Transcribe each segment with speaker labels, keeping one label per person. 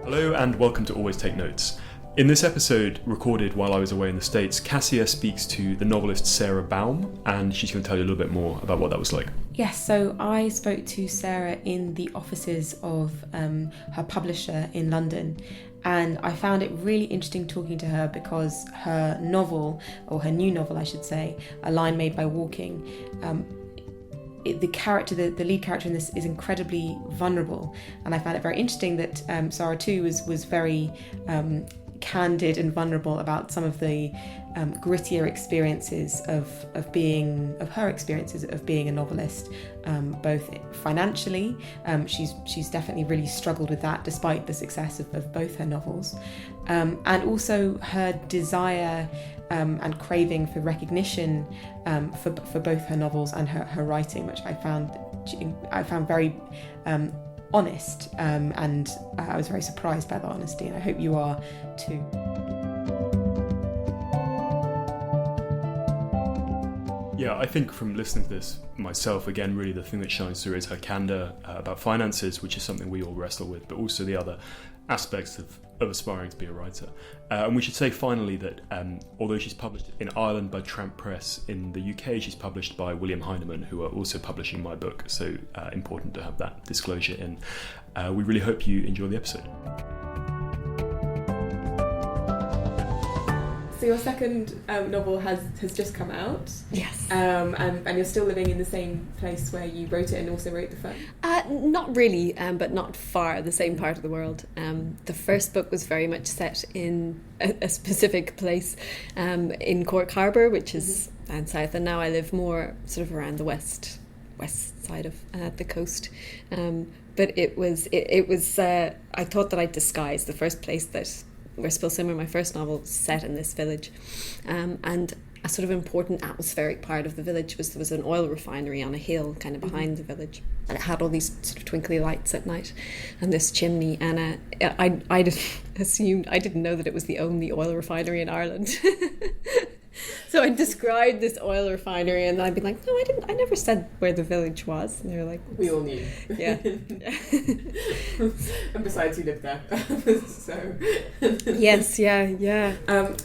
Speaker 1: Hello and welcome to Always Take Notes. In this episode, recorded while I was away in the States, Kassia speaks to the novelist Sara Baume, and she's going to tell you a little bit more about what that was like.
Speaker 2: Yes, so I spoke to Sara in the offices of her publisher in London, and I found it really interesting talking to her because her novel, or her new novel I should say, A Line Made by Walking, the character, the lead character in this is incredibly vulnerable, and I found it very interesting that Sara too was very candid and vulnerable about some of the grittier experiences of her experiences of being a novelist, both financially. She's definitely really struggled with that despite the success of both her novels, and also her desire and craving for recognition for both her novels and her writing, which I found very honest, and I was very surprised by the honesty, and I hope you are too.
Speaker 1: Yeah, I think from listening to this myself, again, really the thing that shines through is her candour about finances, which is something we all wrestle with, but also the other aspects of aspiring to be a writer. And we should say finally that although she's published in Ireland by Tramp Press, in the UK she's published by William Heinemann, who are also publishing my book, so important to have that disclosure in. We really hope you enjoy the episode.
Speaker 2: So your second novel has just come out.
Speaker 3: Yes.
Speaker 2: And you're still living in the same place where you wrote it and also wrote the first?
Speaker 3: Not really, but not far the same part of the world. The first book was very much set in a specific place in Cork Harbour, which is down south, and now I live more sort of around the west side of the coast. But it was I thought that I'd disguise the first place where Spill Simmer, my first novel, set in this village, and a sort of important atmospheric part of the village there was an oil refinery on a hill kind of behind the village, and it had all these sort of twinkly lights at night and this chimney, and I assumed, I didn't know that it was the only oil refinery in Ireland. So I described this oil refinery, and I'd be like, no, I never said where the village was. And they were like,
Speaker 2: we all knew.
Speaker 3: Yeah.
Speaker 2: And besides, you lived there. So
Speaker 3: yes, yeah.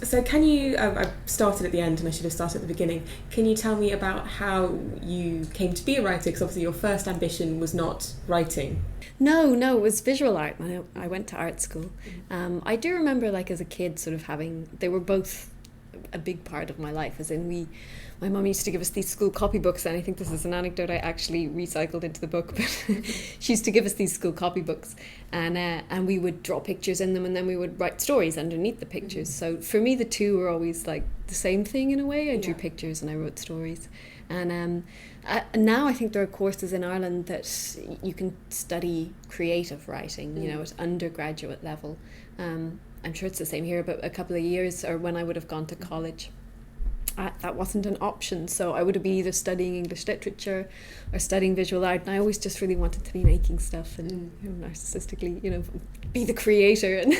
Speaker 2: So can you, I started at the end and I should have started at the beginning. Can you tell me about how you came to be a writer? Because obviously your first ambition was not writing.
Speaker 3: No, it was visual art. I went to art school. I do remember, like, as a kid, sort of they were both a big part of my life, as in my mum used to give us these school copybooks, and I think this is an anecdote I actually recycled into the book, but she used to give us these school copybooks, and we would draw pictures in them, and then we would write stories underneath the pictures. So for me, the two were always like the same thing in a way. I drew pictures and I wrote stories, and now I think there are courses in Ireland that you can study creative writing, at undergraduate level. I'm sure it's the same here, but a couple of years, or when I would have gone to college, that wasn't an option. So I would have been either studying English literature or studying visual art, and I always just really wanted to be making stuff and narcissistically, be the creator and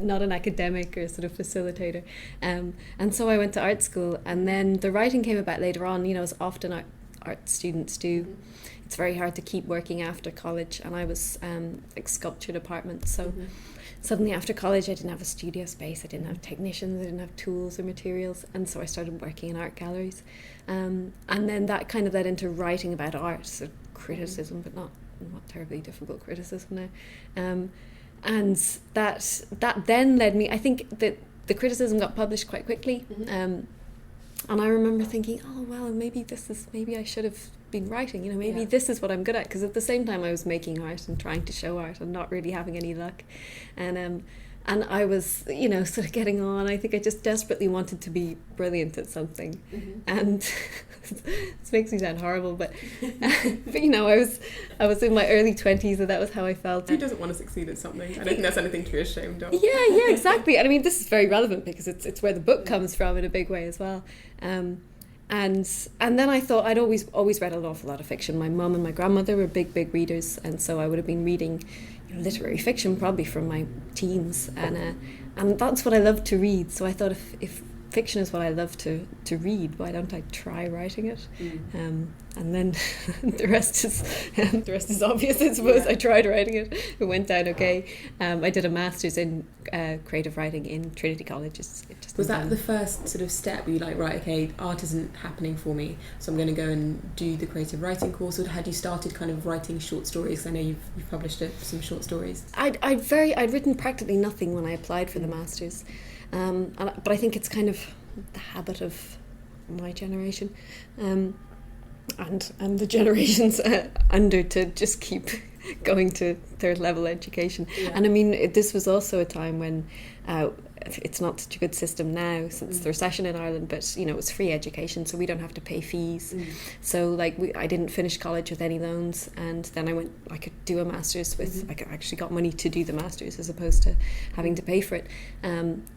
Speaker 3: not an academic or sort of facilitator. And so I went to art school, and then the writing came about later on, as often art students do. It's very hard to keep working after college, and I was like sculpture department, so suddenly after college I didn't have a studio space, I didn't have technicians, I didn't have tools or materials, and so I started working in art galleries, and then that kind of led into writing about art, so criticism, but not terribly difficult criticism now, and that then led me, I think that the criticism got published quite quickly, and I remember thinking, oh well, maybe I should have been writing, maybe this is what I'm good at, because at the same time I was making art and trying to show art and not really having any luck, and I was sort of getting on. I think I just desperately wanted to be brilliant at something, and this makes me sound horrible, but I was in my early 20s, and that was how I felt.
Speaker 2: Who doesn't want to succeed at something? I don't think that's anything to be ashamed of.
Speaker 3: Yeah, exactly. And I mean, this is very relevant because it's where the book comes from in a big way as well. And then I thought I'd always read an awful lot of fiction. My mum and my grandmother were big readers, and so I would have been reading literary fiction probably from my teens, and that's what I loved to read. So I thought if fiction is what I love to read. Why don't I try writing it? And then the rest is obvious, I suppose. I tried writing it. It went down okay. I did a master's in creative writing in Trinity College.
Speaker 2: Was that the first sort of step? Were you like, right, okay, art isn't happening for me, so I'm going to go and do the creative writing course? Or had you started kind of writing short stories? I know you've published some short stories.
Speaker 3: I'd written practically nothing when I applied for the master's. But I think it's kind of the habit of my generation and the generations under to just keep going to third level education. And I mean, this was also a time when it's not such a good system now since the recession in Ireland, but you know, it's free education, so we don't have to pay fees. So like I didn't finish college with any loans, and then I could do a master's with I actually got money to do the master's as opposed to having to pay for it.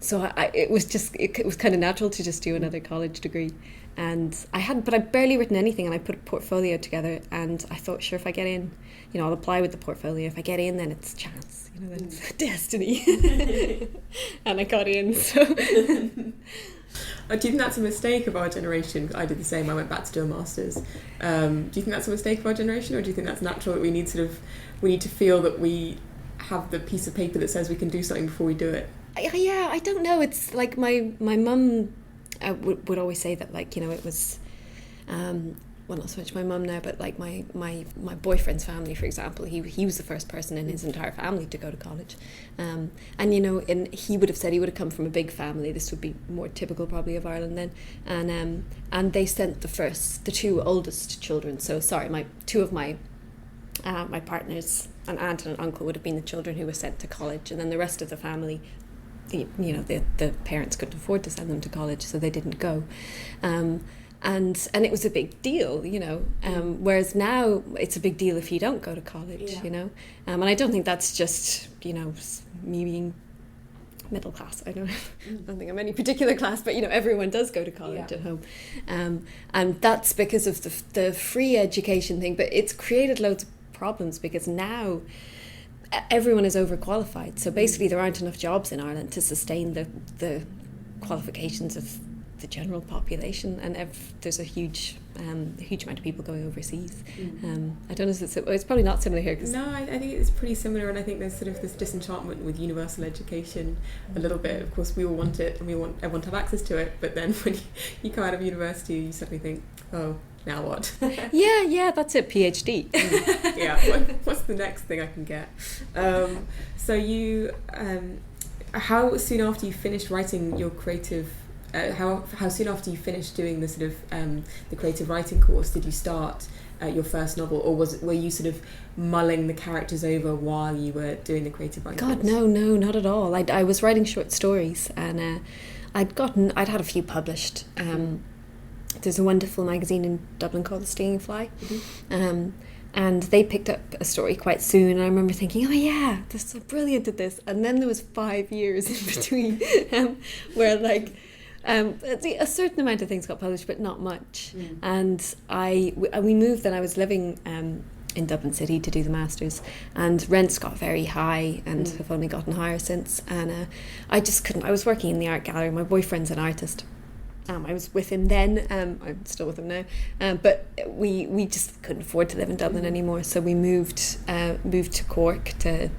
Speaker 3: So it was kind of natural to just do another college degree. And but I'd barely written anything, and I put a portfolio together, and I thought, sure, if I get in, you know, I'll apply with the portfolio. If I get in, then it's chance, you know, then it's destiny. And I got in, so.
Speaker 2: Do you think that's a mistake of our generation? I did the same. I went back to do a master's. Do you think that's a mistake of our generation, or do you think that's natural, that we need to feel that we have the piece of paper that says we can do something before we do it?
Speaker 3: Yeah, I don't know. It's like my mum would always say that, like, you know, it was well, not so much my mum now, but like my boyfriend's family, for example, he was the first person in his entire family to go to college, and you know, and he would have said he would have come from a big family. This would be more typical probably of Ireland then, and they sent the two oldest children. So two of my partners, an aunt and an uncle, would have been the children who were sent to college, and then the rest of the family, you know, the parents couldn't afford to send them to college, so they didn't go. And it was a big deal, you know, whereas now it's a big deal if you don't go to college, you know. And I don't think that's just, you know, me being middle class. I don't think I'm any particular class, but, you know, everyone does go to college at home. And that's because of the free education thing, but it's created loads of problems because now everyone is overqualified. So basically there aren't enough jobs in Ireland to sustain the qualifications of the general population, and there's a huge amount of people going overseas. I don't know if it's probably not similar here.
Speaker 2: No, I think it's pretty similar, and I think there's sort of this disenchantment with universal education a little bit. Of course, we all want it, and we want everyone to have access to it, but then when you come out of university, you suddenly think, oh, now what?
Speaker 3: yeah, that's it, PhD.
Speaker 2: Yeah, what's the next thing I can get? So you, how soon after you finished writing your creative, how soon after you finished doing the sort of the creative writing course did you start your first novel, or were you sort of mulling the characters over while you were doing the creative writing course?
Speaker 3: No, not at all. I was writing short stories, and I'd had a few published. There's a wonderful magazine in Dublin called The Stinging Fly. And they picked up a story quite soon, and I remember thinking, oh yeah, they're so brilliant at this. And then there was 5 years in between where like a certain amount of things got published, but not much. And we moved, and I was living in Dublin City to do the masters, and rents got very high and have only gotten higher since. And I just couldn't. I was working in the art gallery. My boyfriend's an artist. I was with him then. I'm still with him now. But we just couldn't afford to live in Dublin anymore, so we moved to Cork, to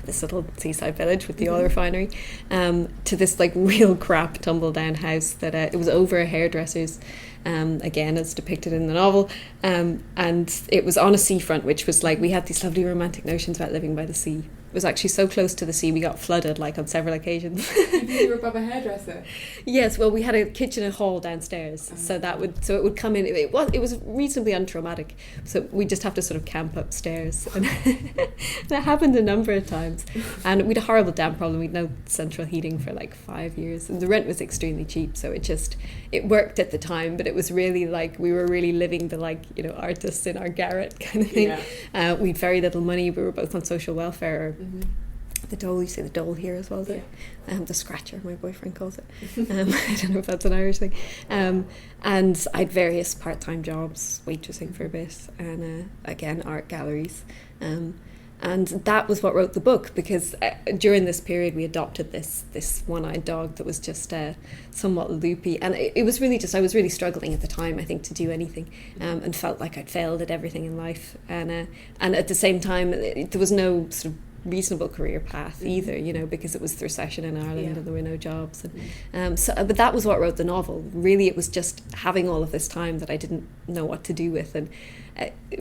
Speaker 3: this little seaside village with the oil refinery, to this like real crap tumble down house that it was over a hairdresser's, again as depicted in the novel, and it was on a seafront, which was like, we had these lovely romantic notions about living by the sea. It was actually so close to the sea we got flooded like on several occasions.
Speaker 2: You were above a hairdresser?
Speaker 3: Yes, well, we had a kitchen and hall downstairs, so it would come in. It was reasonably untraumatic, so we just have to sort of camp upstairs, and that happened a number of times. And we had a horrible damp problem. We'd no central heating for like 5 years, and the rent was extremely cheap, so it worked at the time, but it was really like we were really living the, like, you know, artists in our garret kind of thing. We had very little money. We were both on social welfare. The dole, you say the dole here as well, is it? The scratcher, my boyfriend calls it. I don't know if that's an Irish thing. And I had various part-time jobs, waitressing for a bit, and again, art galleries. And that was what wrote the book, because during this period we adopted this one-eyed dog that was just somewhat loopy, and it was really just, I was really struggling at the time, I think, to do anything, and felt like I'd failed at everything in life, and at the same time there was no sort of reasonable career path either, you know, because it was the recession in Ireland and there were no jobs, and but that was what wrote the novel. Really, it was just having all of this time that I didn't know what to do with, and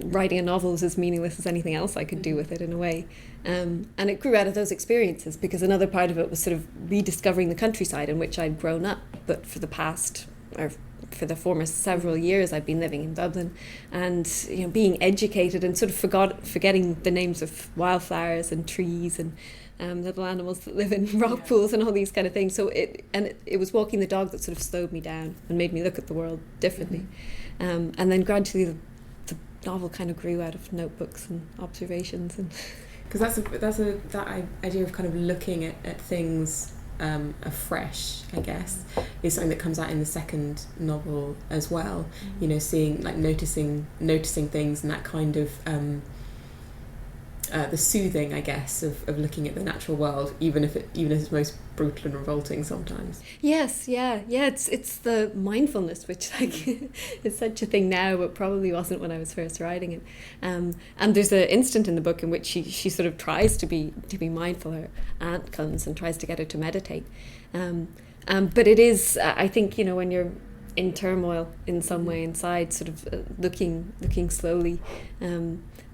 Speaker 3: writing a novel was as meaningless as anything else I could do with it, in a way, and it grew out of those experiences, because another part of it was sort of rediscovering the countryside in which I'd grown up, but for the former several years I've been living in Dublin, and, you know, being educated and sort of forgetting the names of wildflowers and trees and little animals that live in rock pools and all these kind of things. So it was walking the dog that sort of slowed me down and made me look at the world differently, and then gradually the novel kind of grew out of notebooks and observations, and
Speaker 2: because that idea of kind of looking at things afresh, I guess, is something that comes out in the second novel as well. You know, seeing, like, noticing things, and that kind of the soothing, I guess, of looking at the natural world, even if it's most brutal and revolting sometimes.
Speaker 3: Yes, yeah, it's the mindfulness, which, like, is such a thing now, but probably wasn't when I was first writing it. And there's an instant in the book in which she sort of tries to be mindful. Her aunt comes and tries to get her to meditate. But it is, I think, you know, when you're in turmoil in some way inside, sort of looking slowly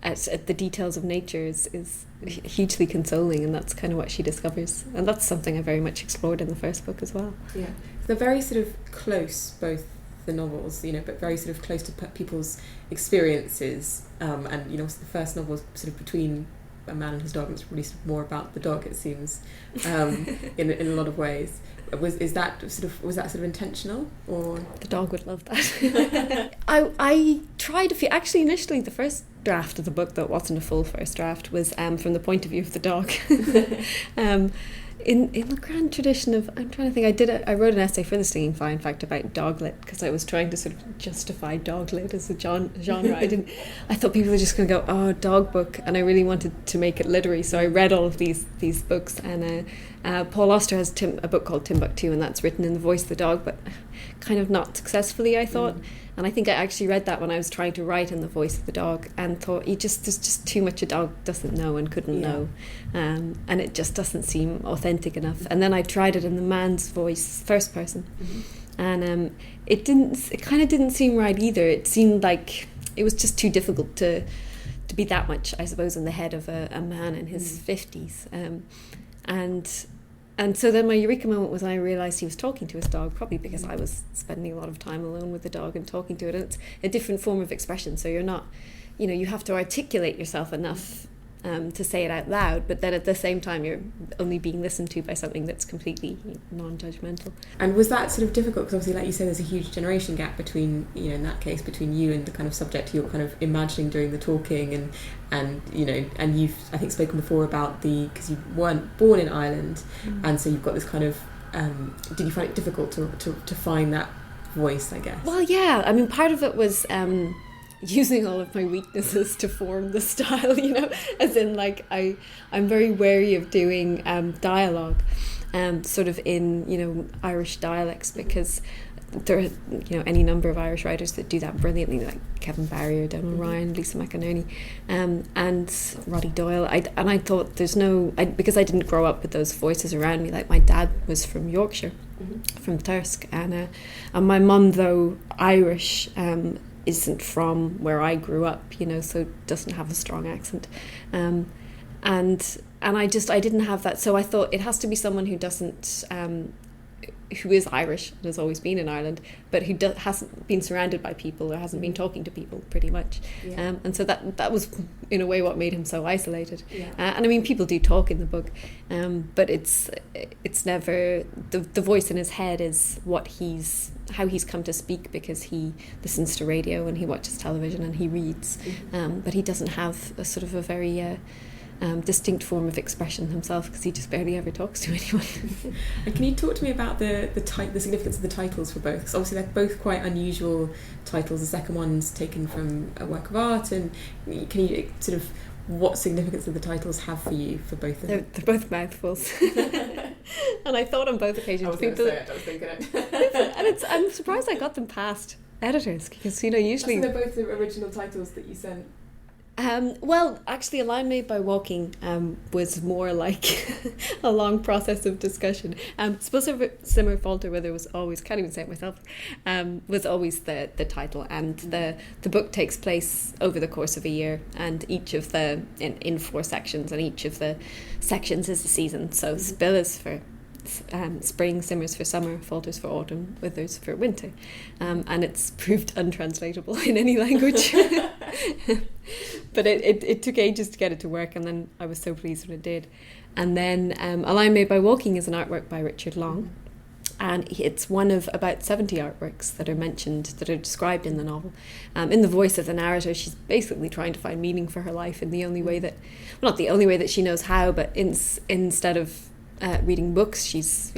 Speaker 3: at the details of nature is hugely consoling, and that's kind of what she discovers, and that's something I very much explored in the first book as well.
Speaker 2: Yeah, they're very sort of close, both the novels, you know, but very sort of close to people's experiences, and, you know, the first novel is sort of between a man and his dog, and it's really sort of more about the dog, it seems, in a lot of ways. Was that sort of intentional, or
Speaker 3: the dog would love that? I tried actually initially the first draft of the book, though it wasn't a full first draft, was from the point of view of the dog. In the grand tradition of, I'm trying to think, I wrote an essay for the Stinging Fly, in fact, about doglit, because I was trying to sort of justify doglit as a genre. I thought people were just going to go, oh, dog book, and I really wanted to make it literary, so I read all of these books, and Paul Auster has a book called Timbuktu, and that's written in the voice of the dog, but kind of not successfully, I thought. And I think I actually read that when I was trying to write in the voice of the dog, and thought, there's just too much a dog doesn't know and couldn't know, and it just doesn't seem authentic enough. And then I tried it in the man's voice, first person, and it kind of didn't seem right either. It seemed like it was just too difficult to be that much, I suppose, in the head of a man in his 50s, And so then my eureka moment was when I realised he was talking to his dog, probably because I was spending a lot of time alone with the dog and talking to it. And it's a different form of expression, so you're not, you know, you have to articulate yourself enough to say it out loud, but then at the same time you're only being listened to by something that's completely non-judgmental.
Speaker 2: And was that sort of difficult? Because obviously, like you said, there's a huge generation gap between, you know, in that case, between you and the kind of subject you're kind of imagining during the talking, and you know, and you've, I think, spoken before about because you weren't born in Ireland, and so you've got this kind of, did you find it difficult to find that voice, I guess?
Speaker 3: Well, yeah, I mean, part of it was using all of my weaknesses to form the style, you know, as in, like, I'm very wary of doing dialogue sort of in, you know, Irish dialects, because there are, you know, any number of Irish writers that do that brilliantly, like Kevin Barry or Donal Ryan, Lisa McInerney, and Roddy Doyle. I thought because I didn't grow up with those voices around me. Like, my dad was from Yorkshire, from Thirsk, and my mum, though Irish, isn't from where I grew up, you know, so doesn't have a strong accent, and I didn't have that, so I thought it has to be someone who doesn't who is Irish and has always been in Ireland, but who hasn't been surrounded by people or hasn't been talking to people, pretty much. And so that was, in a way, what made him so isolated. And I mean, people do talk in the book, but it's never, the voice in his head is how he's come to speak, because he listens to radio and he watches television and he reads, but he doesn't have a sort of a very distinct form of expression himself, because he just barely ever talks to anyone.
Speaker 2: And can you talk to me about the significance of the titles for both? Because obviously they're both quite unusual titles. The second one's taken from a work of art, and can you sort of, what significance do the titles have for you, for both of them?
Speaker 3: They're both mouthfuls. And I thought on both occasions
Speaker 2: I was going to say it, I was thinking it.
Speaker 3: And I'm surprised I got them past editors, because usually
Speaker 2: they're both the original titles that you sent.
Speaker 3: Well, actually, A Line Made by Walking was more like a long process of discussion. Spill Simmer Falter Wither was always, can't even say it myself, was always the title, and the book takes place over the course of a year, and each of the in 4 sections, and each of the sections is the season. So Spill is for spring, Simmers for summer, Falters for autumn, Withers for winter, and it's proved untranslatable in any language. But it took ages to get it to work, and then I was so pleased when it did. And then A Line Made by Walking is an artwork by Richard Long, and it's one of about 70 artworks that are mentioned, that are described in the novel. In the voice of the narrator, she's basically trying to find meaning for her life in the only way that, well, not the only way that she knows how, but instead of reading books,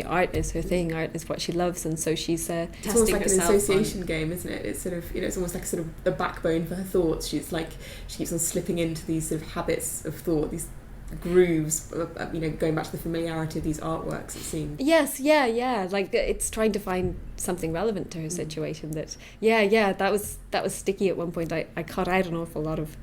Speaker 3: art is her thing, art is what she loves, and so she's testing herself.
Speaker 2: It's almost like an association game, isn't it? It's sort of, it's almost like sort of the backbone for her thoughts. She keeps on slipping into these sort of habits of thought, these grooves, going back to the familiarity of these artworks, it seems.
Speaker 3: Yes, yeah, like it's trying to find something relevant to her situation. That was sticky at one point. I cut out an awful lot of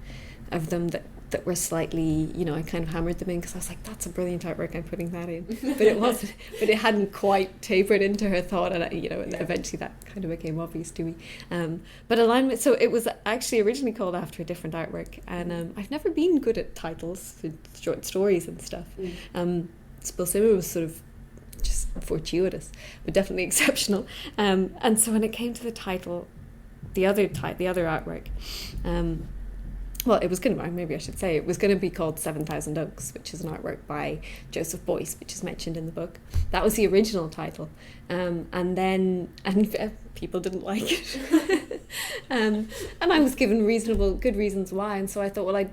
Speaker 3: them that were slightly, I kind of hammered them in, because I was like, that's a brilliant artwork, I'm putting that in. But it wasn't, but it hadn't quite tapered into her thought, and eventually that kind of became obvious to me. But alignment, so it was actually originally called after a different artwork, and I've never been good at titles for short stories and stuff. Spill Simmer was sort of just fortuitous, but definitely exceptional. And so when it came to the title, the other artwork, well, it was going to, maybe I should say, it was going to be called 7,000 Oaks, which is an artwork by Joseph Boyce, which is mentioned in the book. That was the original title. And people didn't like it. And I was given good reasons why. And so I thought, well, I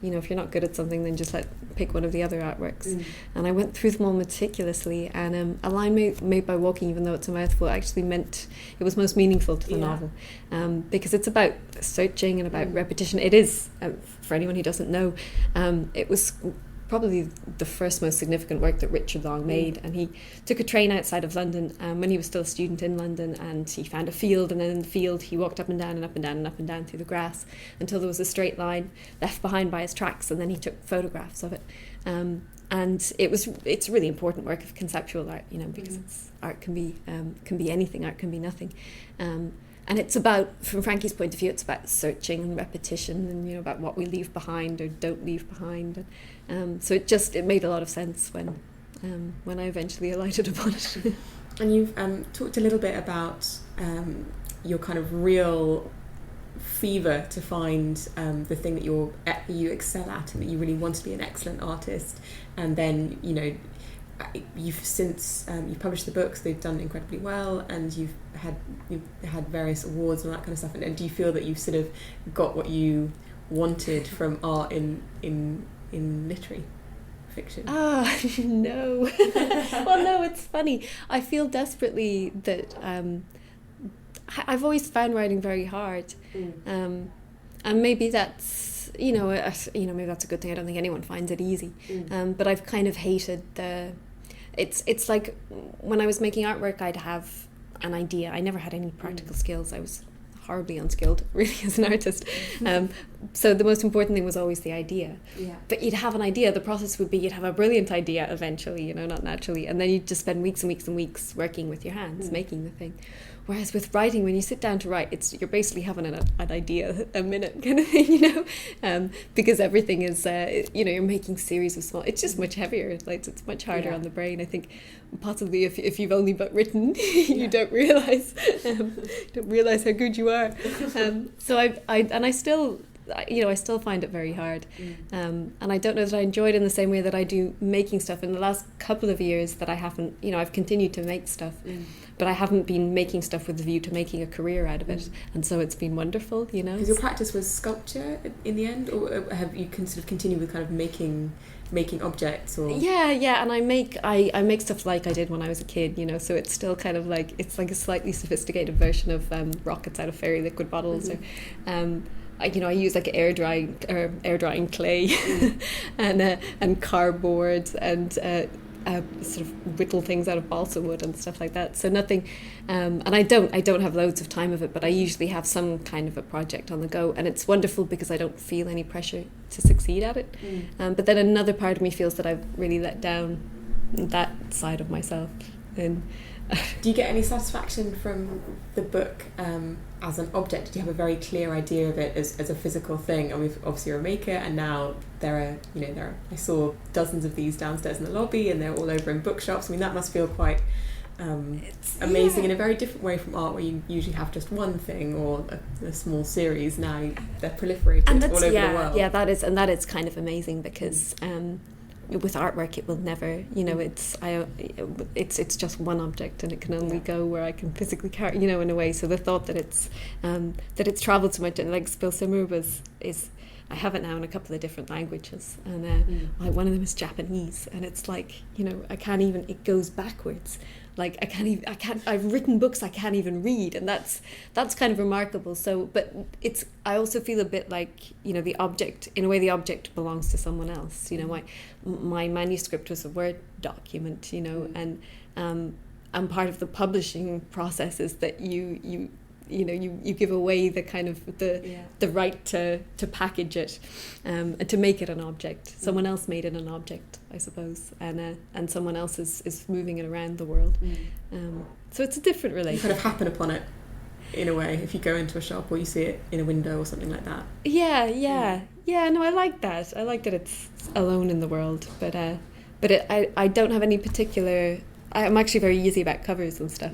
Speaker 3: if you're not good at something, then just pick one of the other artworks. And I went through them all meticulously. And A Line Made by Walking, even though it's a mouthful, actually meant it was most meaningful to the novel, because it's about searching and about repetition. It is, for anyone who doesn't know, it was probably the first most significant work that Richard Long made, and he took a train outside of London when he was still a student in London, and he found a field, and then in the field he walked up and down and up and down and up and down through the grass until there was a straight line left behind by his tracks, and then he took photographs of it. And it's a really important work of conceptual art, because art can be anything, art can be nothing. And it's about, from Frankie's point of view, it's about searching and repetition, and about what we leave behind or don't leave behind. And so it made a lot of sense when I eventually alighted upon it.
Speaker 2: And you've talked a little bit about your kind of real fever to find the thing that you excel at, and that you really want to be an excellent artist. And then you've since you've published the books; they've done incredibly well, and you've had various awards and all that kind of stuff. And do you feel that you've sort of got what you wanted from art in literary fiction?
Speaker 3: No. Well, no, it's funny. I feel desperately that I've always found writing very hard, and maybe that's maybe that's a good thing. I don't think anyone finds it easy, but I've kind of hated it's like when I was making artwork, I'd have an idea. I never had any practical skills. I was horribly unskilled, really, as an artist. So the most important thing was always the idea. Yeah. But you'd have an idea. The process would be you'd have a brilliant idea eventually, not naturally, and then you'd just spend weeks and weeks and weeks working with your hands, making the thing. Whereas with writing, when you sit down to write, you're basically having an idea a minute kind of thing, because everything is, you're making series of small. It's just much heavier. It's much harder on the brain. I think possibly if you've only but written, you don't realize how good you are. So I still find it very hard, and I don't know that I enjoy it in the same way that I do making stuff. In the last couple of years, that I haven't, I've continued to make stuff. But I haven't been making stuff with the view to making a career out of it, and so it's been wonderful, Because
Speaker 2: your practice was sculpture in the end, or have you sort of continued with kind of making objects? Or
Speaker 3: yeah, and I make stuff like I did when I was a kid, So it's still kind of it's like a slightly sophisticated version of rockets out of fairy liquid bottles, or I use like air drying clay and cardboard and sort of whittle things out of balsa wood and stuff like that. So nothing, and I don't have loads of time of it, but I usually have some kind of a project on the go, and it's wonderful because I don't feel any pressure to succeed at it. But then another part of me feels that I've really let down that side of myself. And
Speaker 2: do you get any satisfaction from the book as an object? Do you have a very clear idea of it as a physical thing? And we've obviously you're a maker, and now there are I saw dozens of these downstairs in the lobby, and they're all over in bookshops. I mean, that must feel quite amazing in a very different way from art, where you usually have just one thing or a small series. Now they're proliferated all over the world.
Speaker 3: Yeah, that is kind of amazing because with artwork it will never, it's just one object, and it can only go where I can physically carry, in a way. So the thought that it's traveled so much, and like Spill Simmer is I have it now in a couple of different languages, and one of them is Japanese, and it's like, I can't even, it goes backwards. Like I've written books I can't even read, and that's kind of remarkable. So, but I also feel a bit like, the object, in a way the object belongs to someone else. My manuscript was a Word document, and part of the publishing process is that you give away the kind of the right to package it, and to make it an object. Someone else made it an object, I suppose, and someone else is moving it around the world. So it's a different relationship.
Speaker 2: You kind of happen upon it in a way if you go into a shop or you see it in a window or something like that.
Speaker 3: No, I like that. I like that it's alone in the world, but I don't have any particular. I'm actually very easy about covers and stuff,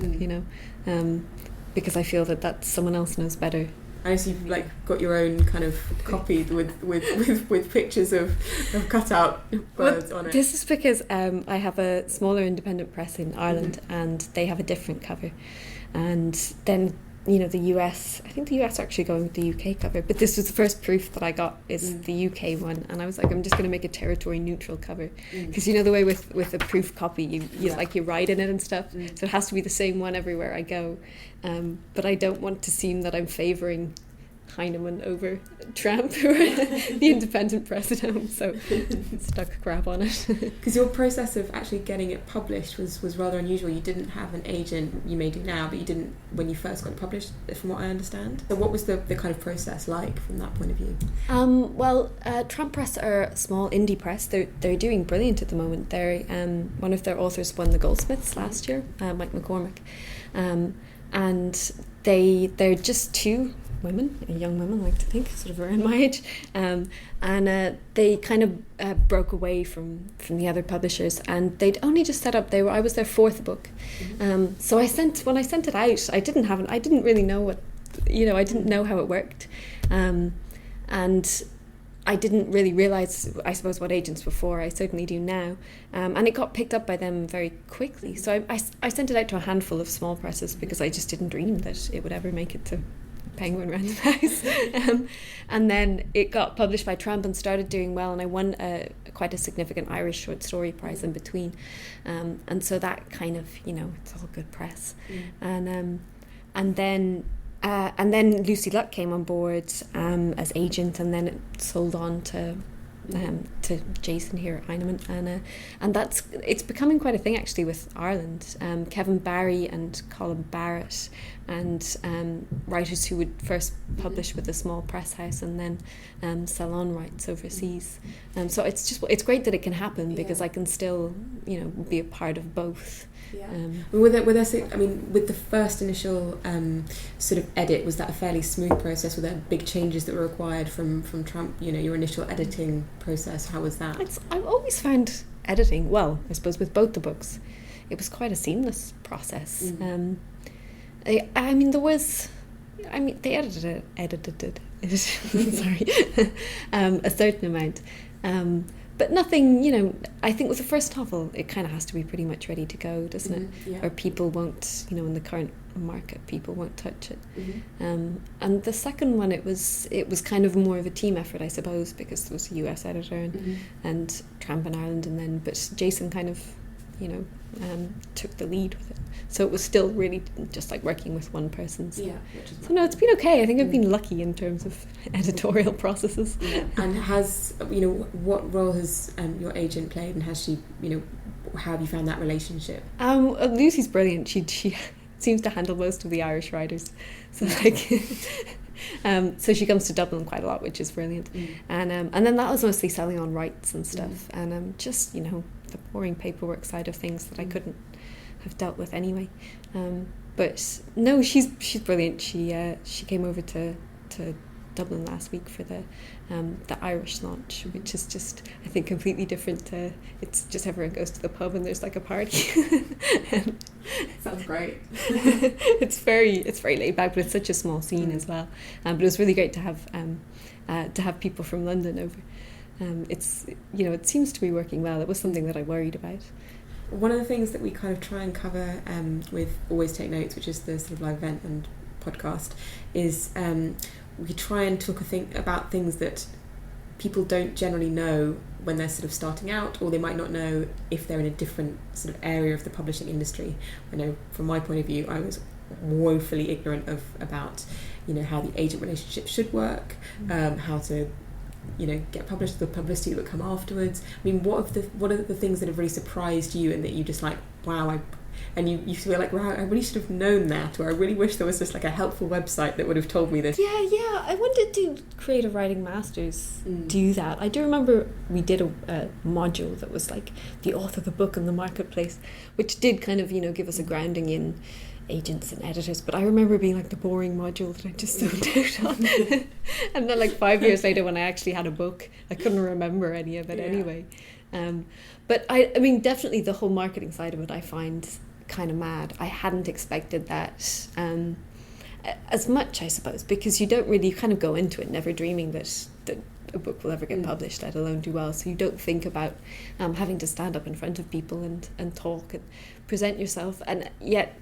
Speaker 3: because I feel that someone else knows better.
Speaker 2: I see you've got your own kind of copy with pictures of cutout birds on it.
Speaker 3: This is because I have a smaller independent press in Ireland, and they have a different cover, and then the US, I think the US are actually going with the UK cover, but this was the first proof that I got is the UK one, and I was like, I'm just going to make a territory neutral cover, because the way with a proof copy you write in it and stuff, so it has to be the same one everywhere I go, but I don't want to seem that I'm favouring Heinemann over Trump or the independent press at home, so stuck crap on it.
Speaker 2: Because your process of actually getting it published was rather unusual. You didn't have an agent, you may do now, but you didn't when you first got it published, from what I understand. So what was the kind of process like from that point of view?
Speaker 3: Trump Press are a small indie press. They're doing brilliant at the moment. They're one of their authors won the Goldsmiths last year, Mike McCormick, and they're just two women, young women, I like to think, sort of around my age, and they kind of broke away from the other publishers, and they'd only just set up. I was their fourth book, so when I sent it out, I didn't really know what, I didn't know how it worked, and I didn't really realise, I suppose, what agents were for. I certainly do now, and it got picked up by them very quickly. So I sent it out to a handful of small presses because I just didn't dream that it would ever make it to Penguin Random House, and then it got published by Trump and started doing well, and I won quite a significant Irish short story prize in between, and so that kind of, it's all good press, and then Lucy Luck came on board as agent, and then it sold on to Jason here at Heinemann, and it's becoming quite a thing actually with Ireland. Kevin Barry and Colin Barrett, and writers who would first publish with a small press house and then sell on rights overseas. So it's great that it can happen, because I can still be a part of both.
Speaker 2: Yeah. With the first initial sort of edit, was that a fairly smooth process? Were there big changes that were required from Trump? Your initial editing process. How was that?
Speaker 3: I've always found editing, well, I suppose with both the books, it was quite a seamless process. They edited it. Sorry, a certain amount. But nothing, I think with the first novel, it kind of has to be pretty much ready to go, doesn't it?
Speaker 2: Yeah.
Speaker 3: Or people won't, in the current market, people won't touch it. And the second one, it was kind of more of a team effort, I suppose, because there was a US editor and Tramp in Ireland, but Jason kind of took the lead with it. So it was still really just like working with one person. So,
Speaker 2: Yeah.
Speaker 3: so no, it's been okay. I think I've been lucky in terms of editorial processes.
Speaker 2: Yeah. And what role has your agent played, and has she, how have you found that relationship?
Speaker 3: Lucy's brilliant. She seems to handle most of the Irish writers. So like, so she comes to Dublin quite a lot, which is brilliant. And then that was mostly selling on rights and stuff, and just the boring paperwork side of things that I couldn't have dealt with anyway. But no, she's brilliant. She came over to Dublin last week for the Irish launch, which is just, I think, completely different to, it's just everyone goes to the pub and there's like a party.
Speaker 2: Sounds great.
Speaker 3: It's very laid back, but it's such a small scene as well. But it was really great to have people from London over. It's it seems to be working well. It was something that I worried about.
Speaker 2: One of the things that we kind of try and cover with Always Take Notes, which is the sort of live event and podcast, is we try and talk about things that people don't generally know when they're sort of starting out, or they might not know if they're in a different sort of area of the publishing industry. I know from my point of view, I was woefully ignorant about how the agent relationship should work, how to get published, the publicity that would come afterwards. I mean, what are the things that have really surprised you and that you just like, wow, and you feel like, wow, I really should have known that, or I really wish there was just like a helpful website that would have told me this.
Speaker 3: Yeah, I wanted to creative writing masters do that. I do remember we did a module that was like the author of the book in the marketplace, which did kind of give us a grounding in agents and editors, but I remember being like the boring module that I just zoned out on. And then like 5 years later, when I actually had a book, I couldn't remember any of it anyway. But I mean, definitely the whole marketing side of it I find kind of mad. I hadn't expected that as much, I suppose, because you don't really, you kind of go into it never dreaming that a book will ever get published, let alone do well. So you don't think about having to stand up in front of people and talk and present yourself. And yet,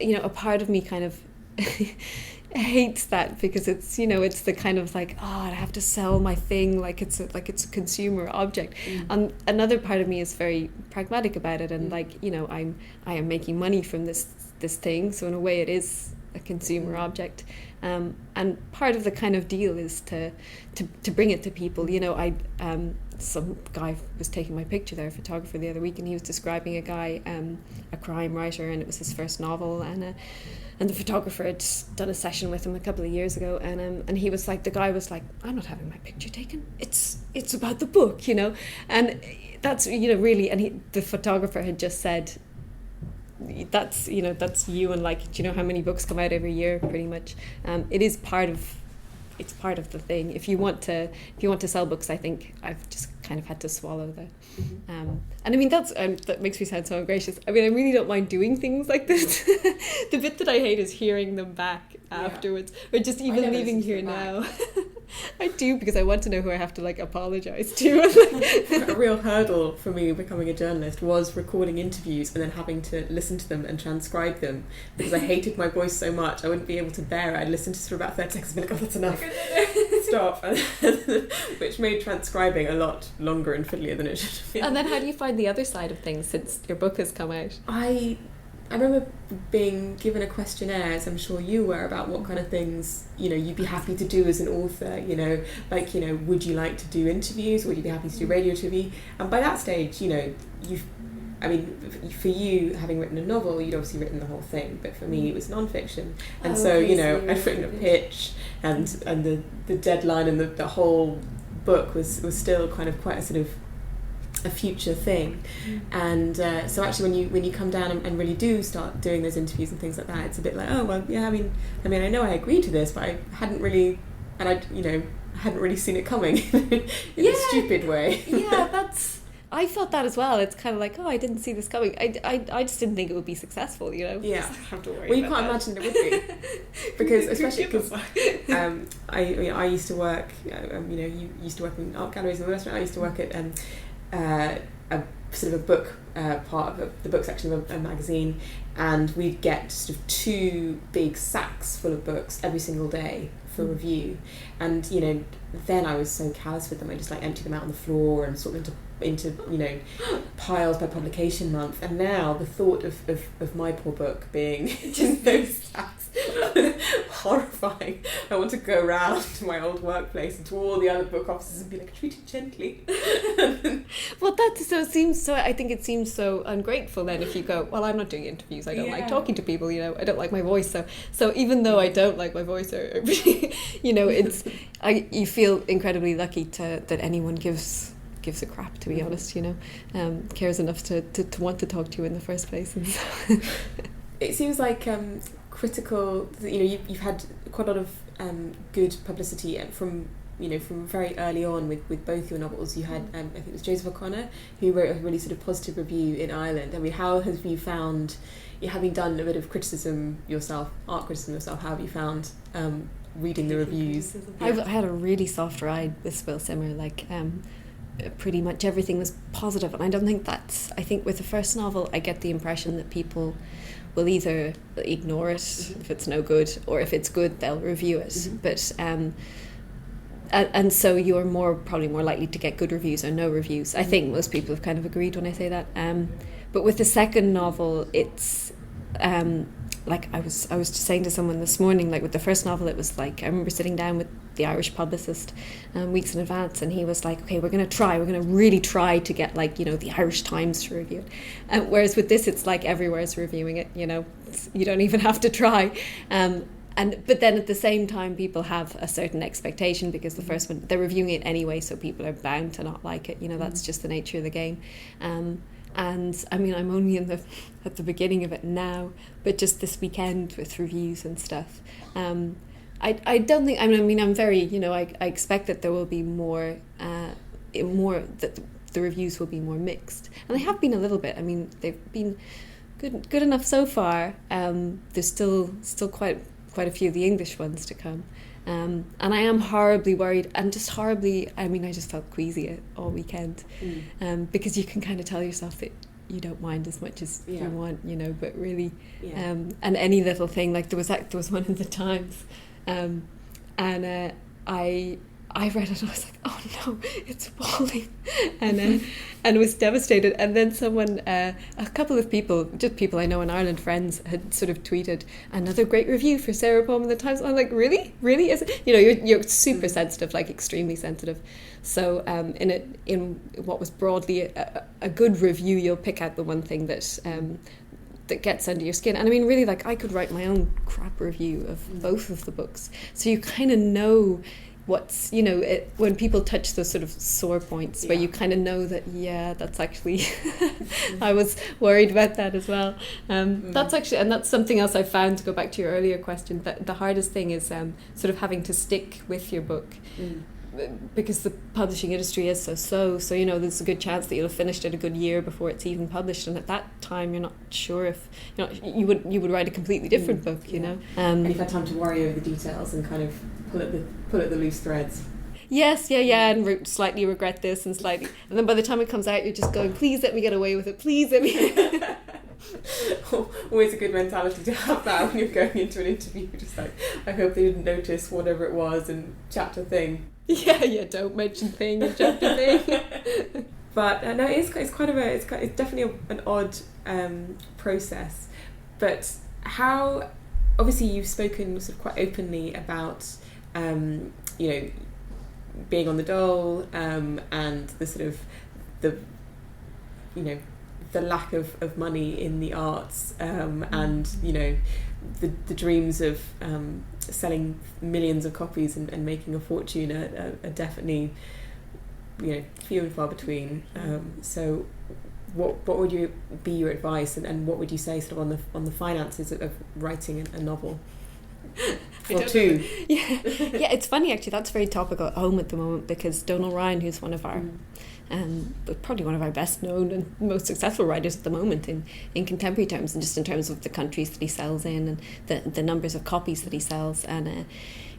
Speaker 3: a part of me kind of hates that, because it's it's the kind of like, I have to sell my thing like it's a consumer object. And another part of me is very pragmatic about it, and like I am making money from this thing, so in a way it is a consumer object. And part of the kind of deal is to bring it to people. Some guy was taking my picture there, a photographer, the other week, and he was describing a guy, a crime writer, and it was his first novel, and the photographer had done a session with him a couple of years ago, and he was like, the guy was like, I'm not having my picture taken, it's about the book, and that's really, and the photographer had just said, that's you, and like, do you know how many books come out every year? Pretty much. It is part of the thing. If you want to sell books, I think I've just kind of had to swallow that. And I mean, that makes me sound so ungracious. I mean, I really don't mind doing things like this. The bit that I hate is hearing them back afterwards, or just even leaving here now. I do, because I want to know who I have to like apologise to.
Speaker 2: A real hurdle for me becoming a journalist was recording interviews and then having to listen to them and transcribe them, because I hated my voice so much I wouldn't be able to bear it. I'd listen to it for about 30 seconds and be like, oh, that's enough. Stop. Which made transcribing a lot longer and fiddlier than it should have been.
Speaker 3: And then how do you find the other side of things since your book has come out?
Speaker 2: I remember being given a questionnaire, as I'm sure you were, about what kind of things you'd be happy to do as an author. Would you like to do interviews, or would you be happy to do radio TV? And by that stage, for you, having written a novel, you'd obviously written the whole thing, but for me it was non-fiction, and I'd written a pitch, and the deadline and the whole book was still kind of quite a sort of a future thing. And so actually when you come down and really do start doing those interviews and things like that, it's a bit like, oh well, yeah, I mean I know I agreed to this, but I hadn't really, and I hadn't really seen it coming in a stupid way.
Speaker 3: I felt that as well. It's kind of like, oh, I didn't see this coming. I just didn't think it would be successful,
Speaker 2: Yeah.
Speaker 3: I have to worry.
Speaker 2: Well, you can't imagine it would be, because especially because I used to work. You used to work in art galleries and the restaurant. I used to work at a sort of a book part of the book section of a magazine, and we'd get sort of 2 big sacks full of books every single day for review, and then I was so callous with them. I just like empty them out on the floor and sort them into into piles by publication month, and now the thought of my poor book being just those stats horrifying. I want to go around to my old workplace and to all the other book offices and be like, treat it gently.
Speaker 3: Well, I think it seems so ungrateful then if you go, well, I'm not doing interviews, I don't like talking to people, I don't like my voice, so even though I don't like my voice, or you feel incredibly lucky that anyone gives a crap, to be honest, cares enough to want to talk to you in the first place. And so
Speaker 2: it seems like critical, you've had quite a lot of good publicity from very early on with both your novels. You had I think it was Joseph O'Connor who wrote a really sort of positive review in Ireland. I mean, how have you found, having done a bit of criticism yourself, art criticism yourself, how have you found reading the reviews?
Speaker 3: I had a really soft ride with Spill Simmer, pretty much everything was positive, and I think with the first novel I get the impression that people will either ignore it if it's no good, or if it's good they'll review it, but and so you're probably more likely to get good reviews or no reviews. I think most people have kind of agreed when I say that, but with the second novel it's I was just saying to someone this morning, with the first novel, it was I remember sitting down with the Irish publicist weeks in advance, and he was like, okay, we're going to really try to get the Irish Times to review it, whereas with this it's everywhere's reviewing it, you don't even have to try, but then at the same time people have a certain expectation, because the first one they're reviewing it anyway, so people are bound to not like it, that's just the nature of the game. And I mean, I'm only at the beginning of it now, but just this weekend with reviews and stuff, I don't think, I'm very, I expect that there will be more that the reviews will be more mixed, and they have been a little bit. I mean, they've been good enough so far. There's still quite a few of the English ones to come. And I am horribly worried, and just horribly, I just felt queasy all weekend, because you can kind of tell yourself that you don't mind as much as you want, but really, and any little thing, there was one in the Times, and I read it and I was like, oh no, it's falling, and was devastated. And then someone, a couple of people, just people I know in Ireland, friends, had sort of tweeted, another great review for Sara Baume in the Times. I'm like, really is it? You're super sensitive, extremely sensitive. So in what was broadly a good review, you'll pick out the one thing that gets under your skin. And I mean, really, I could write my own crap review of both of the books, so you kind of know what's, when people touch those sort of sore points where you kind of know that, that's actually I was worried about that as well. That's actually, and that's something else I found, to go back to your earlier question, that the hardest thing is sort of having to stick with your book, because the publishing industry is so there's a good chance that you'll have finished it a good year before it's even published, and at that time you're not sure if you would write a completely different book,
Speaker 2: and you've had time to worry over the details and kind of pull at the loose threads.
Speaker 3: Yes, and slightly regret this and then by the time it comes out you're just going, please let me get away with it, please let me.
Speaker 2: Always a good mentality to have that when you're going into an interview, just I hope they didn't notice whatever it was in chapter thing.
Speaker 3: Yeah, don't mention thing in chapter thing.
Speaker 2: But no, it's definitely an odd process. But how, obviously you've spoken sort of quite openly about being on the dole, and the sort of the lack of money in the arts, and the dreams of selling millions of copies and making a fortune are definitely few and far between. So what would be your advice, and what would you say sort of on the finances of writing a novel? Or two.
Speaker 3: Yeah, it's funny actually, that's very topical at home at the moment, because Donal Ryan, who's one of our probably one of our best known and most successful writers at the moment in contemporary terms, and just in terms of the countries that he sells in and the numbers of copies that he sells, and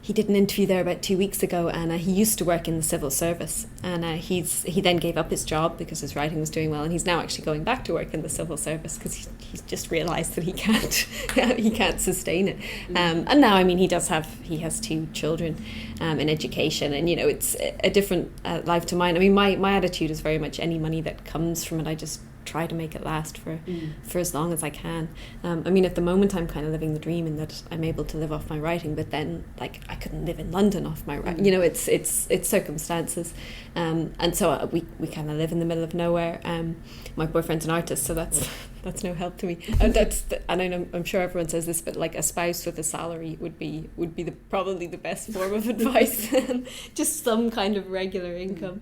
Speaker 3: he did an interview there about 2 weeks ago, and he used to work in the civil service, and he then gave up his job because his writing was doing well, and he's now actually going back to work in the civil service because he's just realised that he can't sustain it. And now, I mean, he has 2 children in education, and it's a different life to mine. I mean, my attitude is very much any money that comes from it, I just try to make it last for as long as I can. I mean, at the moment I'm kind of living the dream in that I'm able to live off my writing, but then like I couldn't live in London off my writing. It's circumstances, and so we kind of live in the middle of nowhere. My boyfriend's an artist, so that's no help to me. And I'm sure everyone says this, but like a spouse with a salary would be probably the best form of advice. Just some kind of regular income.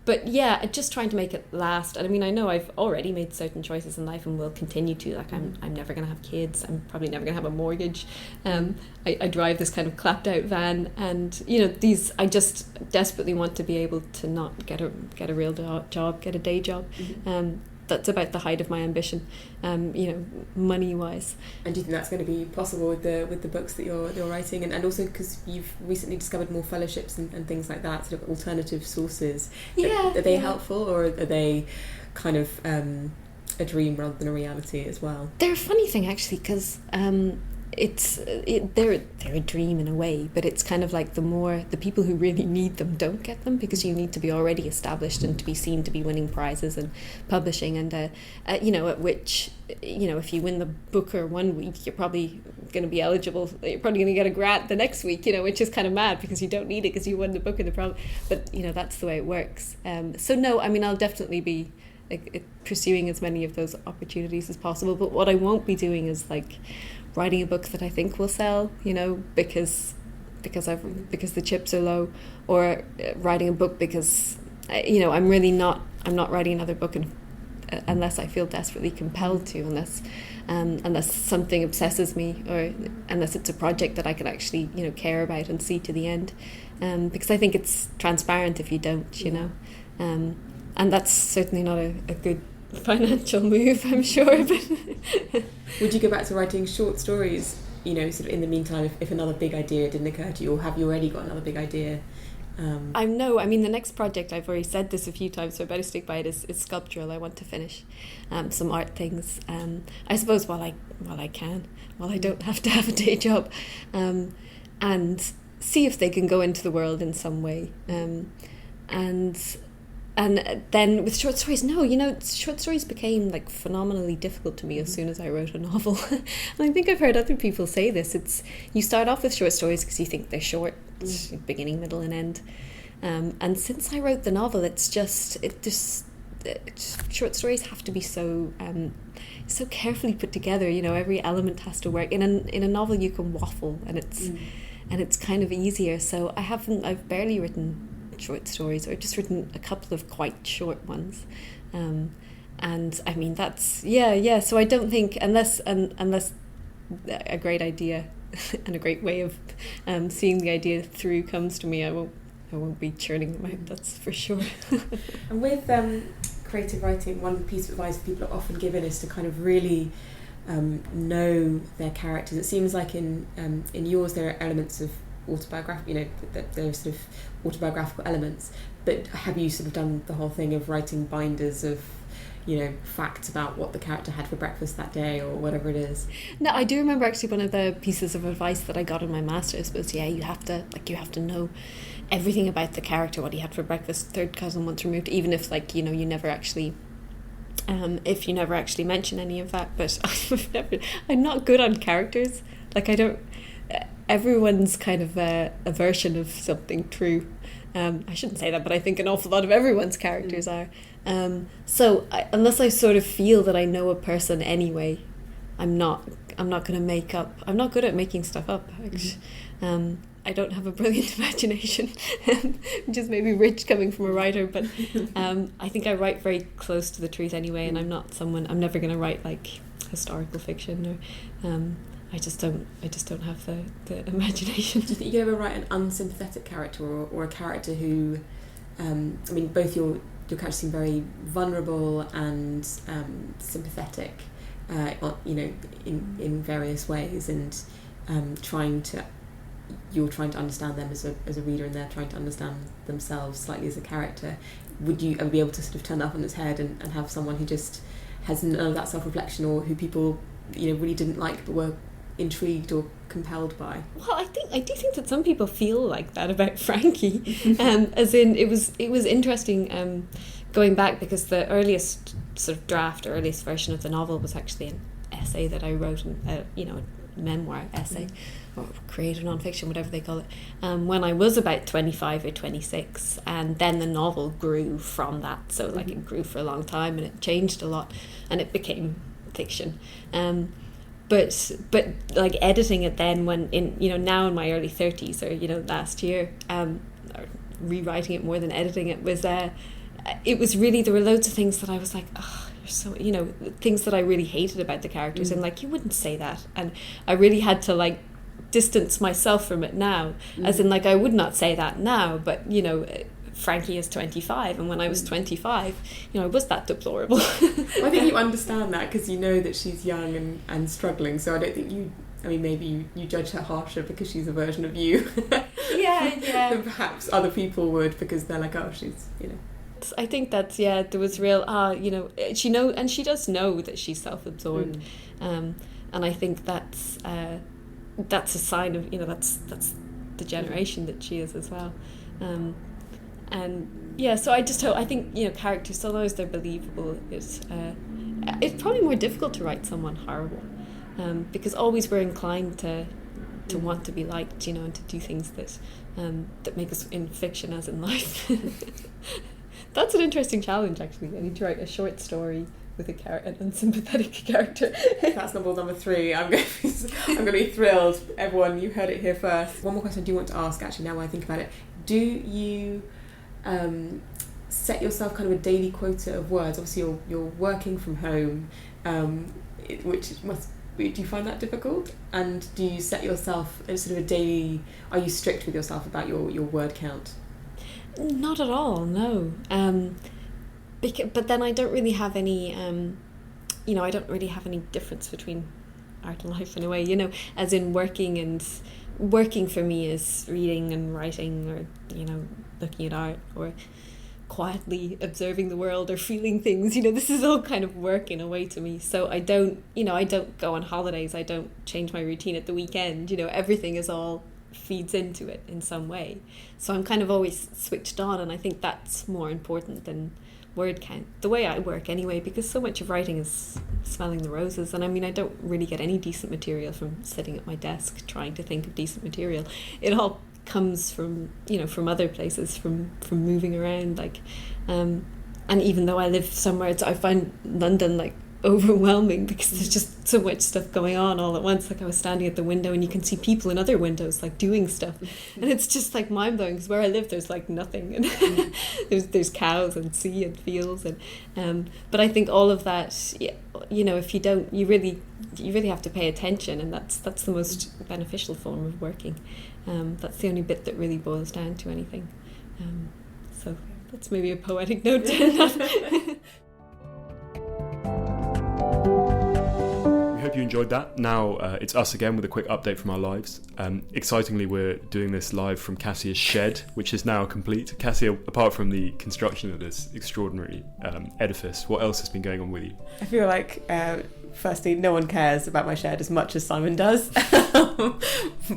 Speaker 3: But yeah, just trying to make it last. And I mean, I know I've already made certain choices in life and will continue to. Like, I'm never going to have kids. I'm probably never going to have a mortgage. I drive this kind of clapped out van, and I just desperately want to be able to not get a real job, get a day job. That's about the height of my ambition, money wise.
Speaker 2: And do you think that's going to be possible with the books that you're writing, and also because you've recently discovered more fellowships and things like that, sort of alternative sources? Are they helpful, or are they kind of a dream rather than a reality as well?
Speaker 3: They're a funny thing actually, because they're a dream in a way, but it's kind of like the people who really need them don't get them, because you need to be already established and to be seen to be winning prizes and publishing, and at which if you win the Booker one week, you're probably going to be eligible, you're probably going to get a grant the next week, which is kind of mad because you don't need it because you won the Booker, but that's the way it works. So no, I mean, I'll definitely be pursuing as many of those opportunities as possible, but what I won't be doing is like writing a book that I think will sell, because the chips are low, or writing a book because I'm not writing another book unless I feel desperately compelled to, unless something obsesses me, or unless it's a project that I could actually care about and see to the end, because I think it's transparent if you don't, and that's certainly not a good financial move, I'm sure. But
Speaker 2: would you go back to writing short stories, sort of in the meantime, if another big idea didn't occur to you, or have you already got another big idea?
Speaker 3: I mean, the next project, I've already said this a few times, so I better stick by it, is sculptural. I want to finish some art things, I suppose while I don't have to have a day job, and see if they can go into the world in some way, and then with short stories, short stories became like phenomenally difficult to me as soon as I wrote a novel. And I think I've heard other people say this. You start off with short stories because you think they're short, beginning, middle, and end. And since I wrote the novel, short stories have to be so carefully put together. Every element has to work. In a novel, you can waffle, and it's kind of easier. So I've barely written short stories, or just written a couple of quite short ones, and I mean that's so I don't think unless a great idea and a great way of seeing the idea through comes to me, I won't be churning them out, that's for sure.
Speaker 2: And with creative writing, one piece of advice people are often given is to kind of really know their characters. It seems like in yours there are elements of autobiographical, there are sort of autobiographical elements, but have you sort of done the whole thing of writing binders of facts about what the character had for breakfast that day, or whatever it is?
Speaker 3: No, I do remember actually one of the pieces of advice that I got in my master's was you have to know everything about the character, what he had for breakfast, third cousin once removed, even if you never actually if you never actually mention any of that. But I'm not good on characters. I don't. Everyone's kind of a version of something true. I shouldn't say that, but I think an awful lot of everyone's characters are. So unless I sort of feel that I know a person anyway, I'm not going to make up. I'm not good at making stuff up. I don't have a brilliant imagination, which is maybe rich coming from a writer, but I think I write very close to the truth anyway, and I'm never going to write like historical fiction, or I just don't have the imagination.
Speaker 2: Do you think you ever write an unsympathetic character, or a character who, both your characters seem very vulnerable and sympathetic, in various ways, and trying to you're trying to understand them as a reader, and they're trying to understand themselves slightly as a character, would you ever be able to sort of turn that on its head and have someone who just has none of that self-reflection, or who people really didn't like but were intrigued or compelled by?
Speaker 3: Well, I do think that some people feel like that about Frankie, as in it was interesting going back, because the earliest sort of draft or earliest version of the novel was actually an essay that I wrote, a memoir essay, or creative nonfiction, whatever they call it, when I was about 25 or 26, and then the novel grew from that. So like it grew for a long time, and it changed a lot, and it became fiction. But like editing it then, when now in my early 30s, or last year, or rewriting it more than editing it, was really, there were loads of things that I was like, oh, you're so, things that I really hated about the characters, and like, you wouldn't say that, and I really had to like distance myself from it now, as in like, I would not say that now, but Frankie is 25, and when I was 25, I was that deplorable.
Speaker 2: Well, I think you understand that because you know that she's young and struggling, so I don't think maybe you judge her harsher because she's a version of you.
Speaker 3: Yeah.
Speaker 2: Than perhaps other people would, because they're like, oh, she's,
Speaker 3: I think that's, there was real, she know, and she does know that she's self-absorbed, and I think that's a sign of, that's the generation that she is as well. And yeah, so I think characters, so long as they're believable, it's probably more difficult to write someone horrible, because always we're inclined to want to be liked, and to do things that make us, in fiction as in life. That's an interesting challenge, actually. I need to write a short story with an unsympathetic character.
Speaker 2: That's novel number 3. I'm going to be thrilled. Everyone, you heard it here first. One more question I do want to ask, actually, now I think about it. Do you set yourself kind of a daily quota of words? Obviously, you're working from home, do you find that difficult? And do you set yourself a sort of a daily? Are you strict with yourself about your word count?
Speaker 3: Not at all, no. But then I don't really have any, I don't really have any difference between art and life in a way, as in working, and working for me is reading and writing, or, looking at art, or quietly observing the world, or feeling things, this is all kind of work in a way to me. So I don't go on holidays, I don't change my routine at the weekend, everything is all feeds into it in some way. So I'm kind of always switched on, and I think that's more important than word count, the way I work anyway, because so much of writing is smelling the roses, and I don't really get any decent material from sitting at my desk trying to think of decent material. It all comes from from other places, from moving around, like and even though I live somewhere, I find London like overwhelming, because there's just so much stuff going on all at once. Like I was standing at the window, and you can see people in other windows like doing stuff, and it's just like mind-blowing, because where I live there's like nothing, and there's cows and sea and fields, and but I think all of that, if you don't, you really have to pay attention, and that's the most beneficial form of working. That's the only bit that really boils down to anything. So that's maybe a poetic note to end on.
Speaker 1: We hope you enjoyed that. Now it's us again with a quick update from our lives. Excitingly, we're doing this live from Kassia's shed, which is now complete. Kassia, apart from the construction of this extraordinary edifice, what else has been going on with you?
Speaker 2: I feel like, firstly, no one cares about my shed as much as Simon does.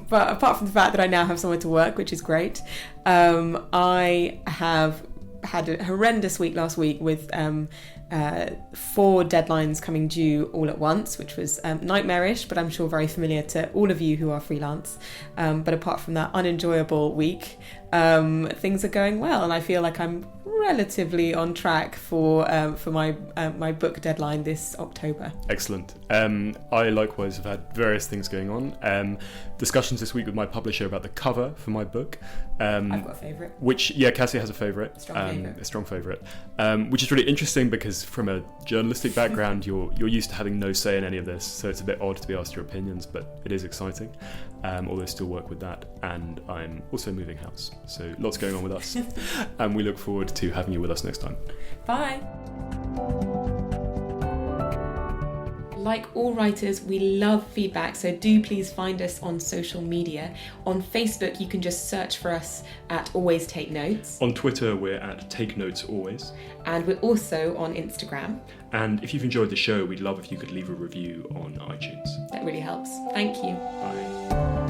Speaker 2: But apart from the fact that I now have somewhere to work, which is great, I have had a horrendous week last week with 4 deadlines coming due all at once, which was nightmarish, but I'm sure very familiar to all of you who are freelance. But apart from that unenjoyable week, things are going well, and I feel like I'm relatively on track for my book deadline this October.
Speaker 1: Excellent. I likewise have had various things going on. Discussions this week with my publisher about the cover for my book.
Speaker 2: I've got a favourite.
Speaker 1: Which, Kassia has a favourite. A strong favourite. Which is really interesting, because from a journalistic background, you're used to having no say in any of this, so it's a bit odd to be asked your opinions, but it is exciting. Although I still work with that, and I'm also moving house, so lots going on with us. And we look forward to having you with us next time.
Speaker 2: Bye. Like all writers, we love feedback, so do please find us on social media. On Facebook, you can just search for us at Always Take Notes.
Speaker 1: On Twitter, we're at Take Notes Always.
Speaker 2: And we're also on Instagram.
Speaker 1: And if you've enjoyed the show, we'd love if you could leave a review on iTunes.
Speaker 2: That really helps. Thank you.
Speaker 1: Bye.